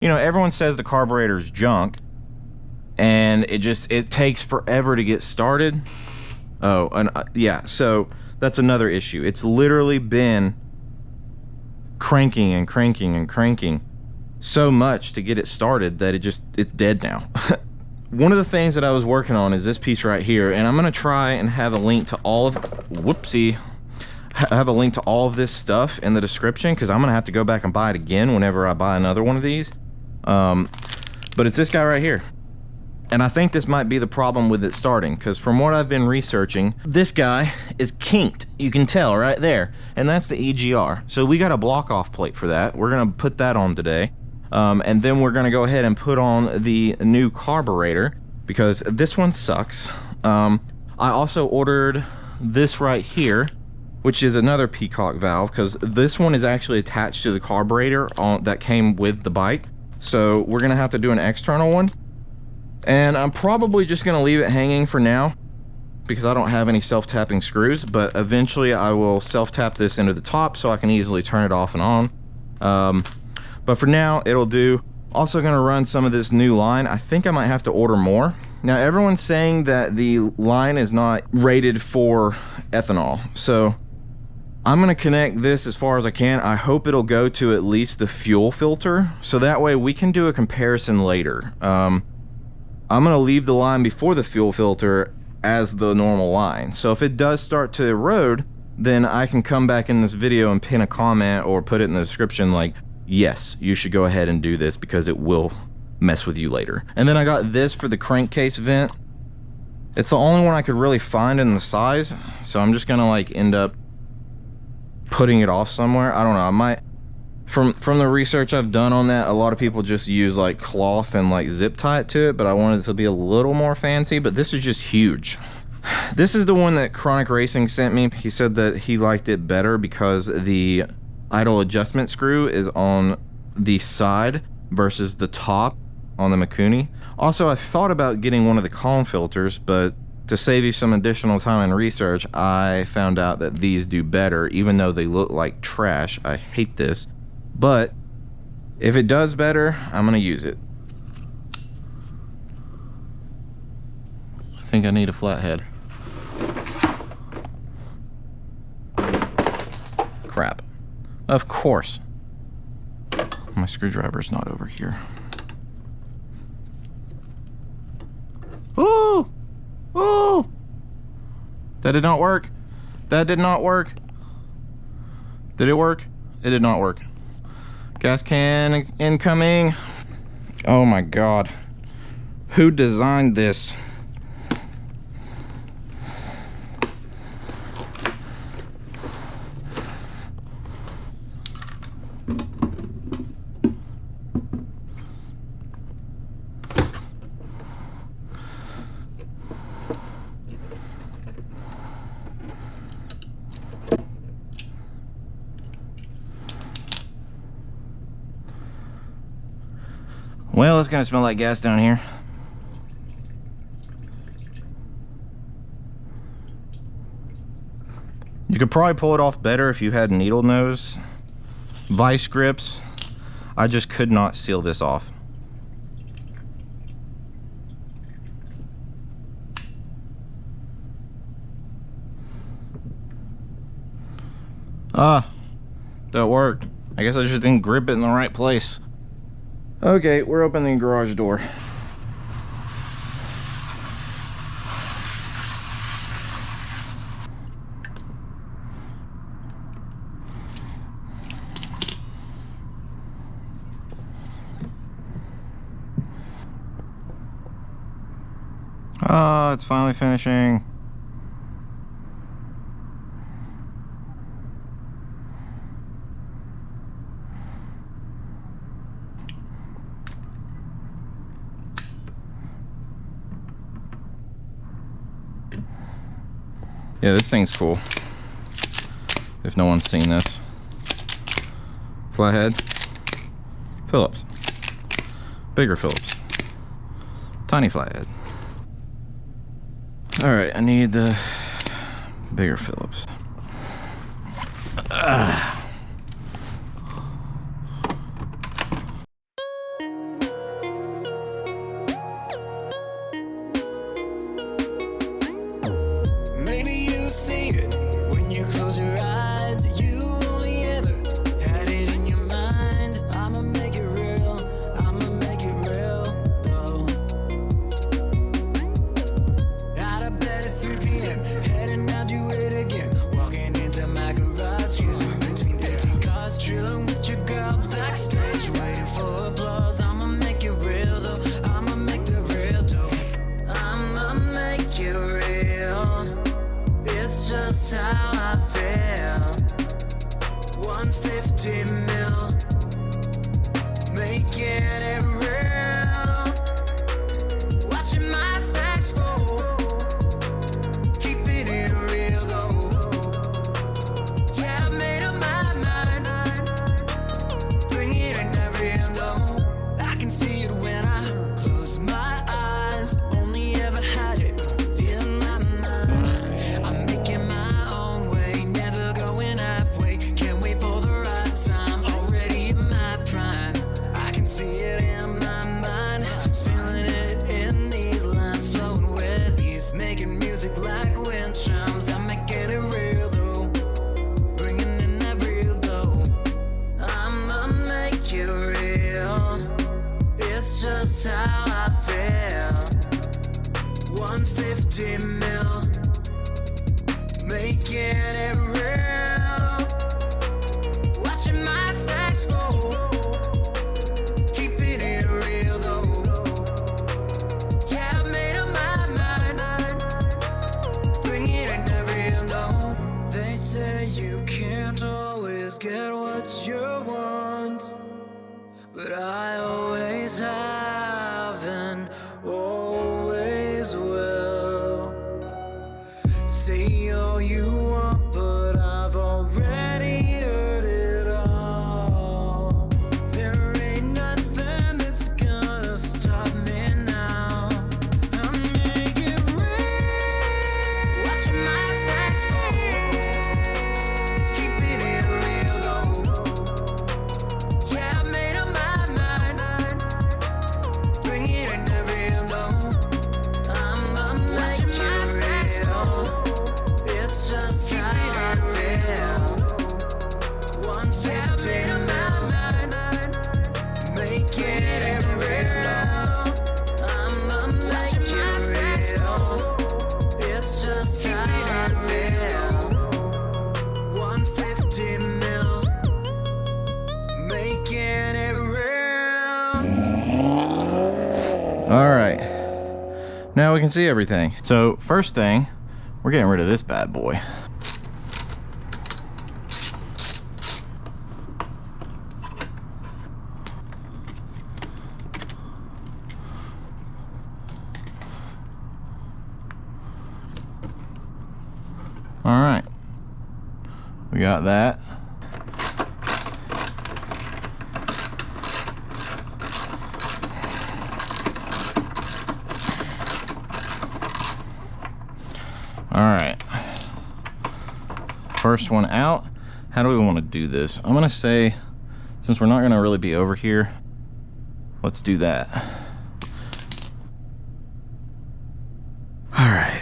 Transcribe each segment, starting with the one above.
you know, everyone says the carburetor's junk, and it takes forever to get started. Oh, and yeah, so that's another issue. It's literally been cranking and cranking and cranking so much to get it started that it's dead now. One of the things that I was working on is this piece right here, and I'm gonna try and have a link to all of, have a link to all of this stuff in the description, because I'm gonna have to go back and buy it again whenever I buy another one of these. But it's this guy right here. And I think this might be the problem with it starting, because from what I've been researching, this guy is kinked. You can tell right there. And that's the EGR. So we got a block off plate for that. We're gonna put that on today. And then we're gonna go ahead and put on the new carburetor, because this one sucks. I also ordered this right here, which is another Petcock valve, because this one is actually attached to the carburetor that came with the bike. So we're gonna have to do an external one. And I'm probably just gonna leave it hanging for now, because I don't have any self-tapping screws, but eventually I will self-tap this into the top so I can easily turn it off and on. But for now, it'll do. Also gonna run some of this new line. I think I might have to order more. Now everyone's saying that the line is not rated for ethanol, so I'm gonna connect this as far as I can. I hope it'll go to at least the fuel filter, so that way we can do a comparison later. I'm gonna leave the line before the fuel filter as the normal line. So if it does start to erode, then I can come back in this video and pin a comment or put it in the description like, yes, you should go ahead and do this because it will mess with you later. And then I got this for the crankcase vent. It's the only one I could really find in the size, so I'm just gonna like end up putting it off somewhere. I don't know, I might, from the research I've done on that, a lot of people just use like cloth and like zip tie it to it, but I wanted it to be a little more fancy. But this is just huge. This is the one that Chronic Racing sent me. He said that he liked it better because the idle adjustment screw is on the side versus the top on the Mikuni. Also, I thought about getting one of the column filters, but to save you some additional time and research, I found out that these do better, even though they look like trash. I hate this. But if it does better, I'm gonna use it. I think I need a flathead. Crap. Of course. My screwdriver's not over here. Ooh! Ooh! That did not work. That did not work. Did it work? It did not work. Gas can incoming. Oh my God. Who designed this? Well, it's gonna smell like gas down here. You could probably pull it off better if you had needle nose vice grips. I just could not seal this off. Ah, that worked. I guess I just didn't grip it in the right place. Okay, we're opening the garage door. Oh, it's finally finishing. Yeah, this thing's cool. If no one's seen this. Flathead. Phillips. Bigger Phillips. Tiny flathead. Alright, I need the bigger Phillips. see it in my mind, spilling it in these lines, flowing with ease, making music like wind chimes. I'm making it real though, bringing in that real dough. I'ma make it real, it's just how I feel. 150 mil, making it real. Watching my stacks go, keeping it real though. Yeah, I've made up my mind, bringing in that real though. They say you can't always get what you want, but I always have and always will. Say all you want, but I've already heard it all. There ain't nothing that's gonna stop me now. I'll make it real. Watching my stacks go, keeping it real though. Yeah, I made up my mind, bringing it in that real though. I'ma make it real, it's just how I feel. 150 mil, making it real. I'ma make it real, it's just how I feel. 150 mil, making it real. All right, now we can see everything. So first thing, we're getting rid of this bad boy. All right, we got that. All right, first one out. How do we want to do this? I'm gonna say, since we're not gonna really be over here, let's do that. All right.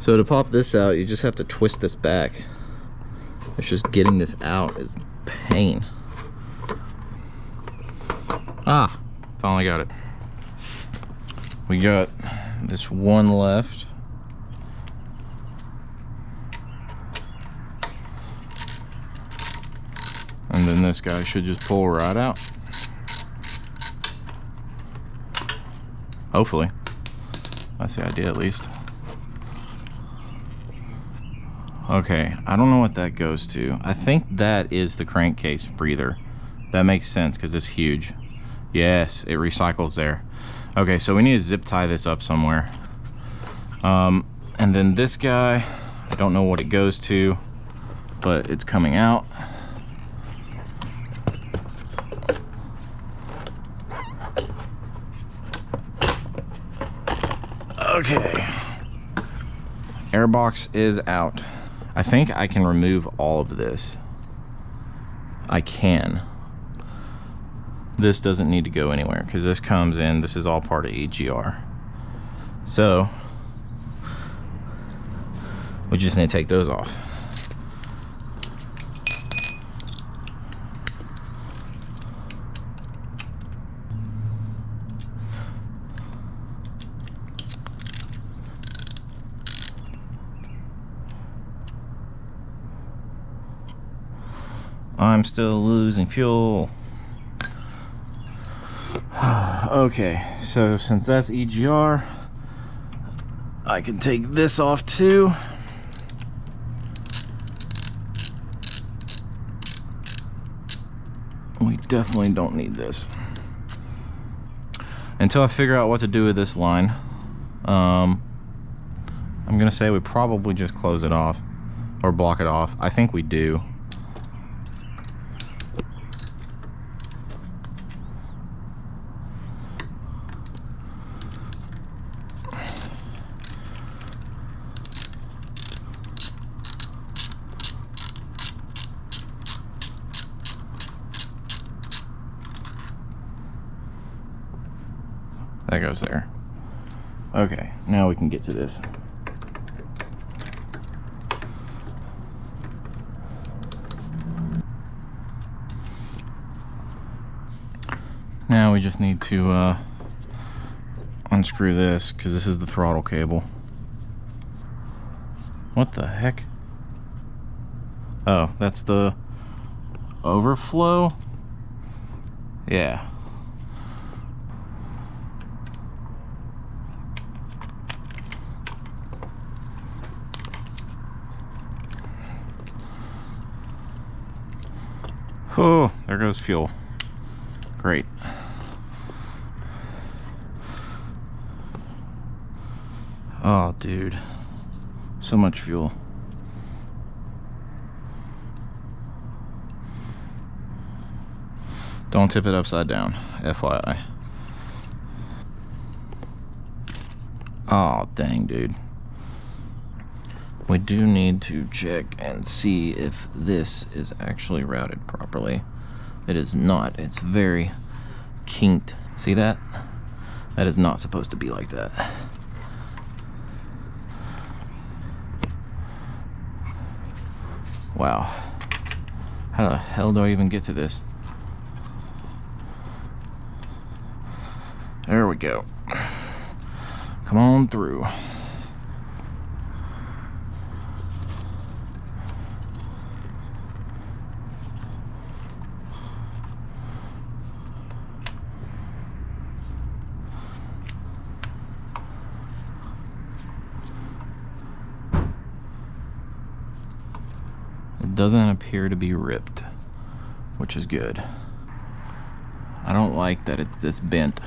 So to pop this out, you just have to twist this back. It's just getting this out is pain. Ah, finally got it. We got this one left. And then this guy should just pull right out. Hopefully. That's the idea at least. Okay, I don't know what that goes to. I think that is the crankcase breather. That makes sense because it's huge. Yes, it recycles there. Okay, so we need to zip tie this up somewhere. And then this guy, I don't know what it goes to, but it's coming out. Okay, airbox is out. I think I can remove all of this. I can. This doesn't need to go anywhere because this comes in, this is all part of EGR. So we just need to take those off. I'm still losing fuel. Okay, so since that's EGR, I can take this off too. We definitely don't need this. Until I figure out what to do with this line, I'm gonna say we probably just close it off or block it off. I think we do. That goes there. Okay, now we can get to this. Now we just need to unscrew this because this is the throttle cable. What the heck? Oh, that's the overflow? Yeah. Oh, there goes fuel. Great. Oh, dude. So much fuel. Don't tip it upside down, FYI. Oh, dang, dude. We do need to check and see if this is actually routed properly. It is not. It's very kinked. See that? That is not supposed to be like that. Wow. How the hell do I even get to this? There we go. Come on through. It doesn't appear to be ripped, which is good. I don't like that it's this bent.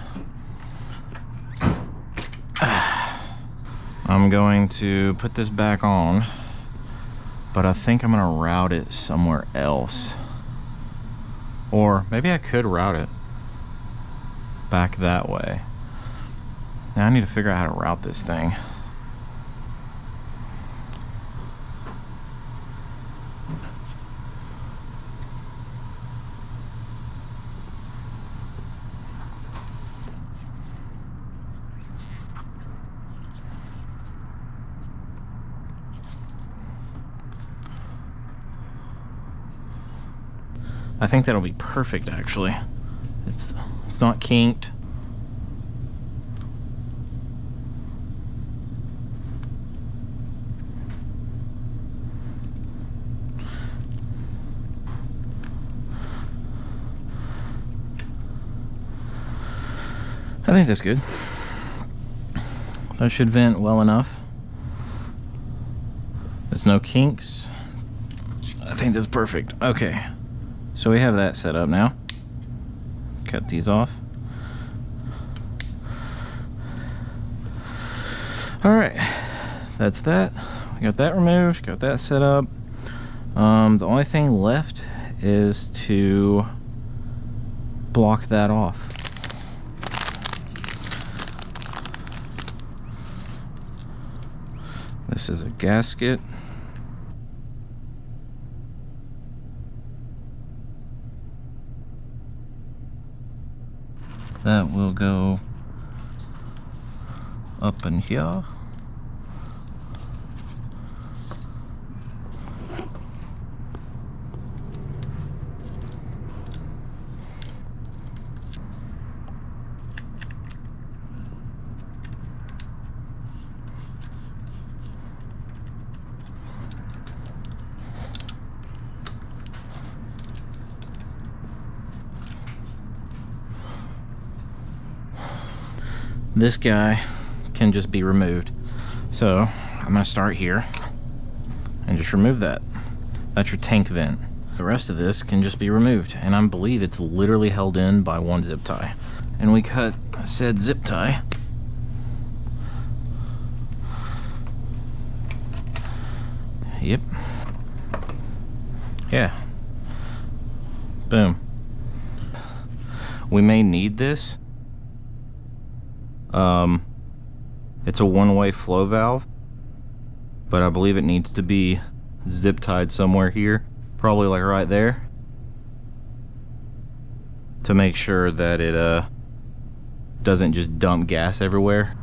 I'm going to put this back on, but I think I'm gonna route it somewhere else. Or maybe I could route it back that way. Now I need to figure out how to route this thing. I think that'll be perfect, actually. It's not kinked. I think that's good. That should vent well enough. There's no kinks. I think that's perfect. Okay. So we have that set up now. Cut these off. All right, that's that. We got that removed, got that set up. The only thing left is to block that off. This is a gasket. That will go up in here. This guy can just be removed. So I'm gonna start here and just remove that. That's your tank vent. The rest of this can just be removed, and I believe it's literally held in by one zip tie. And we cut said zip tie. Yep. Yeah. Boom. We may need this. It's a one-way flow valve, but I believe it needs to be zip tied somewhere here, probably like right there, to make sure that it doesn't just dump gas everywhere.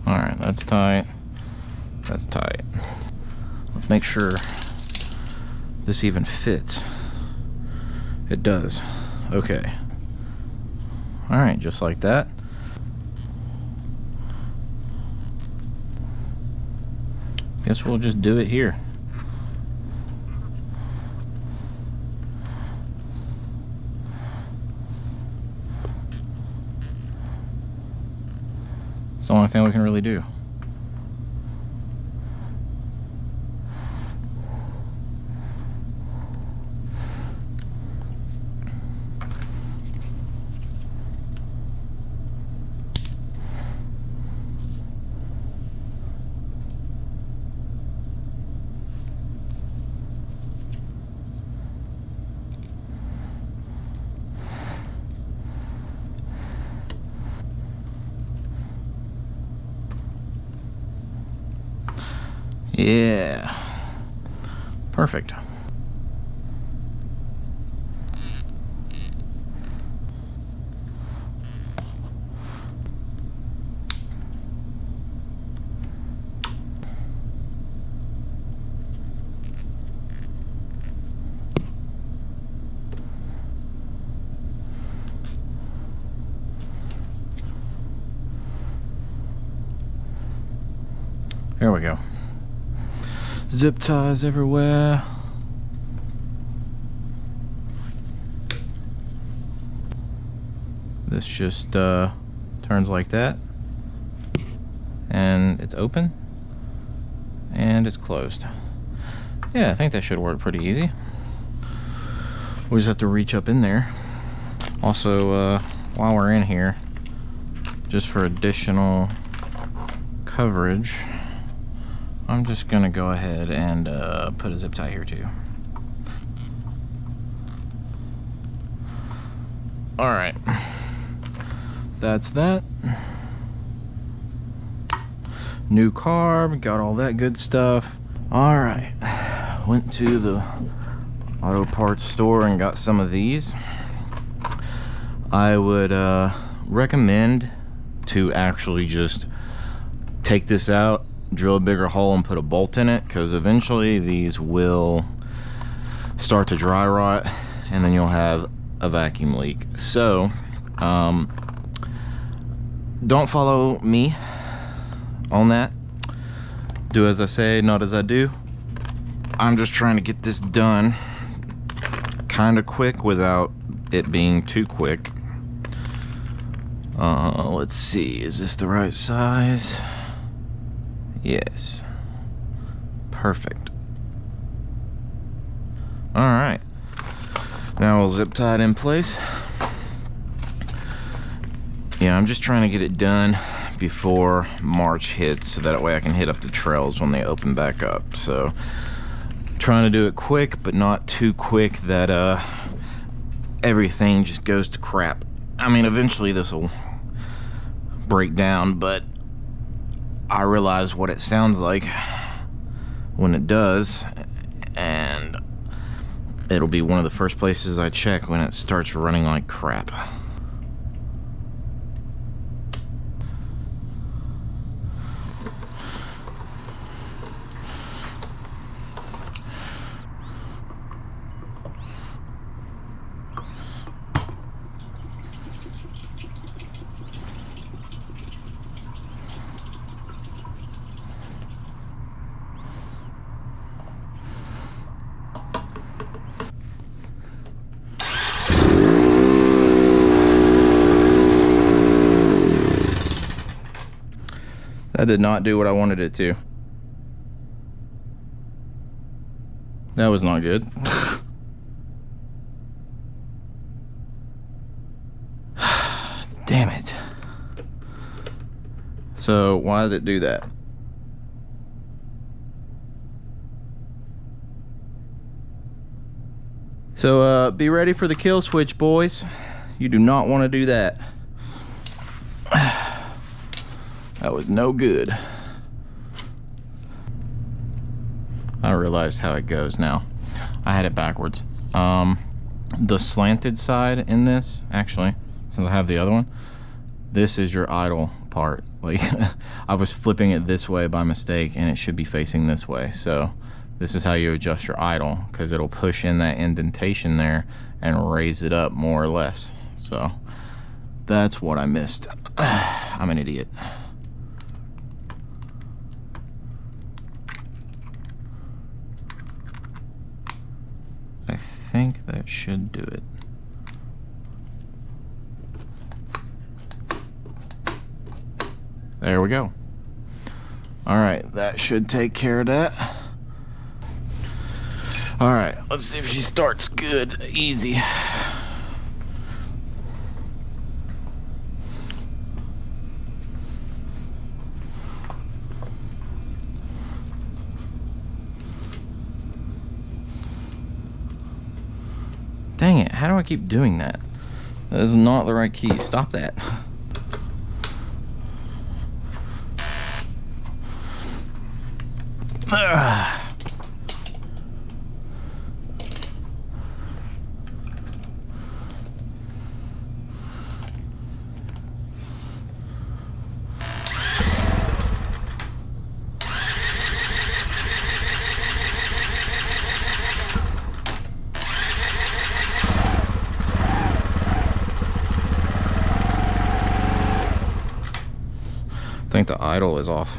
Alright, that's tight. That's tight. Let's make sure this even fits. It does. Okay. Alright, just like that. Guess we'll just do it here. It's the only thing we can really do. Yeah, perfect. There we go. Zip ties everywhere. This just turns like that, and it's open and it's closed. Yeah, I think that should work pretty easy. We just have to reach up in there. Also, while we're in here, just for additional coverage, I'm just gonna go ahead and put a zip tie here too. All right, that's that. New carb, got all that good stuff. All right, went to the auto parts store and got some of these. I would recommend to actually just take this out, drill a bigger hole and put a bolt in it, because eventually these will start to dry rot and then you'll have a vacuum leak. So don't follow me on that. Do as I say, not as I do. I'm just trying to get this done kind of quick without it being too quick. Let's see, is this the right size? Yes. Perfect. Alright. Now we'll zip tie it in place. Yeah, I'm just trying to get it done before March hits, so that way I can hit up the trails when they open back up. So trying to do it quick, but not too quick that everything just goes to crap. I mean, eventually this will break down, but I realize what it sounds like when it does, and it'll be one of the first places I check when it starts running like crap. That did not do what I wanted it to. That was not good. Damn it. So why did it do that? So be ready for the kill switch, boys. You do not want to do that. That was no good. I realized how it goes now. I had it backwards. The slanted side in this, actually, since I have the other one, this is your idle part. Like, I was flipping it this way by mistake, and it should be facing this way. So this is how you adjust your idle, because it'll push in that indentation there and raise it up more or less. So that's what I missed. I'm an idiot. I think that should do it. There we go. All right, that should take care of that. All right, let's see if she starts good, easy. Dang it, how do I keep doing that? That is not the right key. Stop that. I think the idle is off.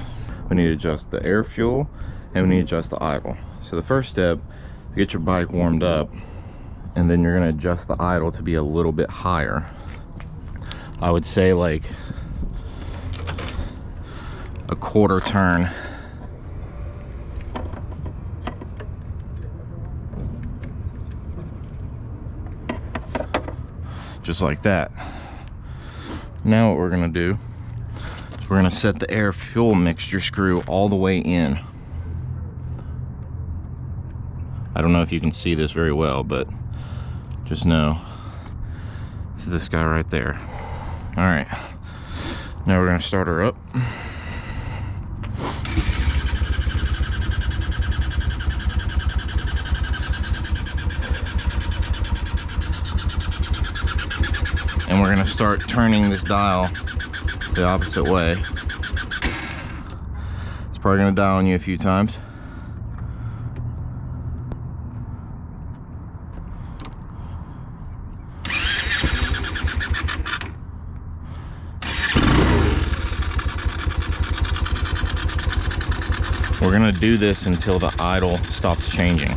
We need to adjust the air fuel and we need to adjust the idle. So the first step, to get your bike warmed up, and then you're gonna adjust the idle to be a little bit higher. I would say like a quarter turn. Just like that. Now what we're gonna do, we're gonna set the air fuel mixture screw all the way in. I don't know if you can see this very well, but just know it's this guy right there. All right, now we're gonna start her up. And we're gonna start turning this dial the opposite way. It's probably gonna dial on you a few times. We're gonna do this until the idle stops changing.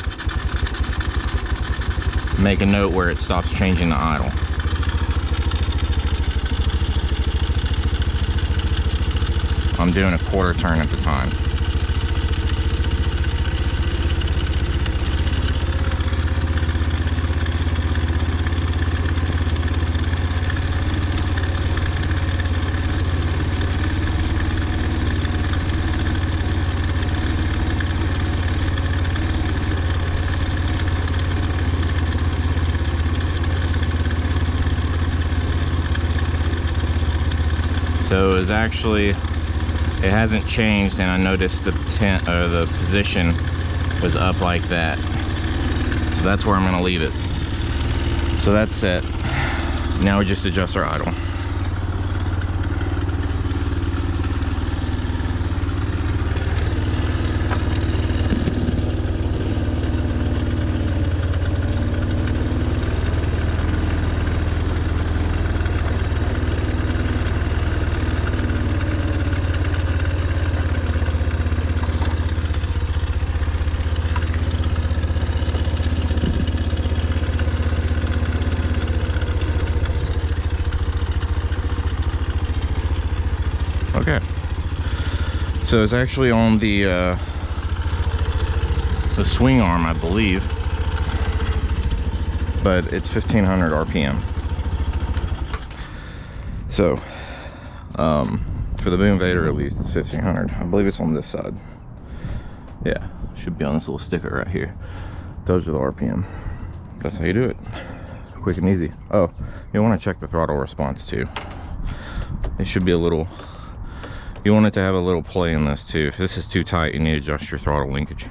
Make a note where it stops changing the idle. I'm doing a quarter turn at the time. So it's actually, it hasn't changed, and I noticed the the position was up like that. So that's where I'm gonna leave it. So that's set. Now we just adjust our idle. Okay, so it's actually on the swing arm, I believe, but it's 1500 RPM. So for the Boom Vader, at least, it's 1500. I believe it's on this side. Yeah, should be on this little sticker right here. Those are the RPM. That's how you do it, quick and easy. Oh, you want to check the throttle response too. It should be a little, you want it to have a little play in this too. If this is too tight, you need to adjust your throttle linkage.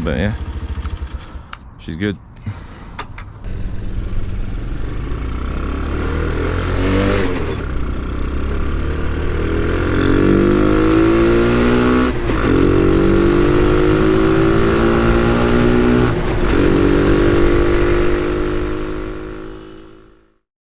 But yeah, she's good.